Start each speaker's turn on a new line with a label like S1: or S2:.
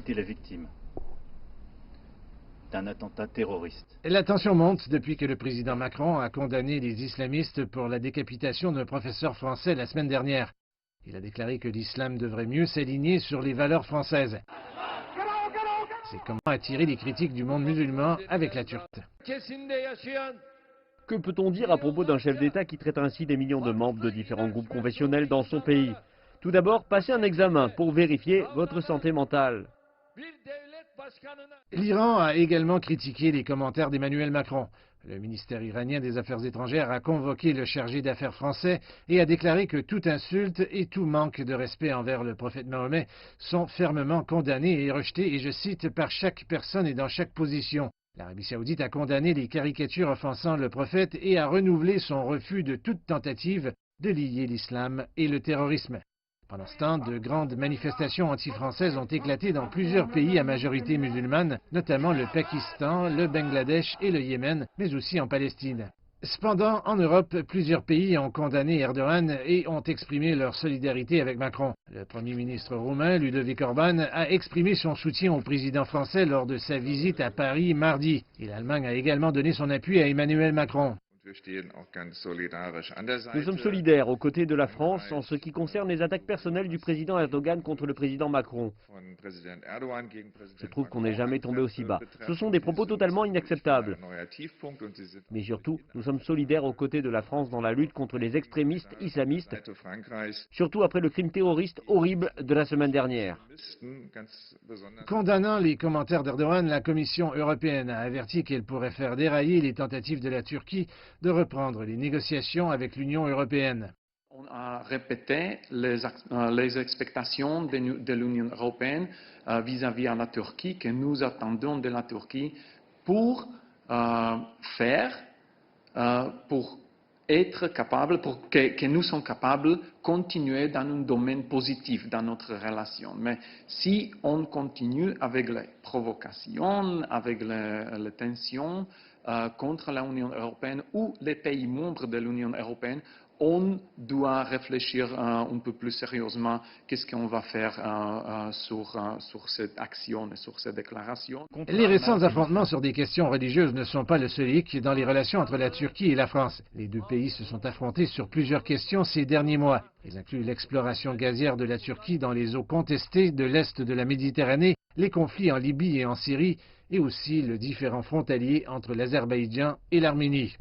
S1: été la victime d'un attentat terroriste.
S2: La tension monte depuis que le président Macron a condamné les islamistes pour la décapitation d'un professeur français la semaine dernière. Il a déclaré que l'islam devrait mieux s'aligner sur les valeurs françaises. C'est comment attirer les critiques du monde musulman avec la Turquie.
S3: Que peut-on dire à propos d'un chef d'État qui traite ainsi des millions de membres de différents groupes confessionnels dans son pays? Tout d'abord, passez un examen pour vérifier votre santé mentale.
S2: L'Iran a également critiqué les commentaires d'Emmanuel Macron. Le ministère iranien des Affaires étrangères a convoqué le chargé d'affaires français et a déclaré que toute insulte et tout manque de respect envers le prophète Mahomet sont fermement condamnés et rejetés, et je cite, par chaque personne et dans chaque position. L'Arabie saoudite a condamné les caricatures offensant le prophète et a renouvelé son refus de toute tentative de lier l'islam et le terrorisme. Pendant ce temps, de grandes manifestations anti-françaises ont éclaté dans plusieurs pays à majorité musulmane, notamment le Pakistan, le Bangladesh et le Yémen, mais aussi en Palestine. Cependant, en Europe, plusieurs pays ont condamné Erdogan et ont exprimé leur solidarité avec Macron. Le Premier ministre roumain, Ludovic Orban, a exprimé son soutien au président français lors de sa visite à Paris mardi. Et l'Allemagne a également donné son appui à Emmanuel Macron.
S3: Nous sommes solidaires aux côtés de la France en ce qui concerne les attaques personnelles du président Erdogan contre le président Macron. Je trouve qu'on n'est jamais tombé aussi bas. Ce sont des propos totalement inacceptables. Mais surtout, nous sommes solidaires aux côtés de la France dans la lutte contre les extrémistes islamistes, surtout après le crime terroriste horrible de la semaine dernière.
S2: Condamnant les commentaires d'Erdogan, la Commission européenne a averti qu'elle pourrait faire dérailler les tentatives de la Turquie de reprendre les négociations avec l'Union européenne.
S4: On a répété les expectations de l'Union européenne vis-à-vis de la Turquie, que nous attendons de la Turquie pour pour être capables, pour que nous sommes capables de continuer dans un domaine positif dans notre relation. Mais si on continue avec les provocations, avec les tensions contre l'Union européenne ou les pays membres de l'Union européenne, on doit réfléchir un peu plus sérieusement qu'est-ce qu'on va faire sur cette action et sur cette déclaration.
S2: Les récents affrontements sur des questions religieuses ne sont pas le seul hic dans les relations entre la Turquie et la France. Les deux pays se sont affrontés sur plusieurs questions ces derniers mois. Ils incluent l'exploration gazière de la Turquie dans les eaux contestées de l'est de la Méditerranée, les conflits en Libye et en Syrie, et aussi le différend frontalier entre l'Azerbaïdjan et l'Arménie.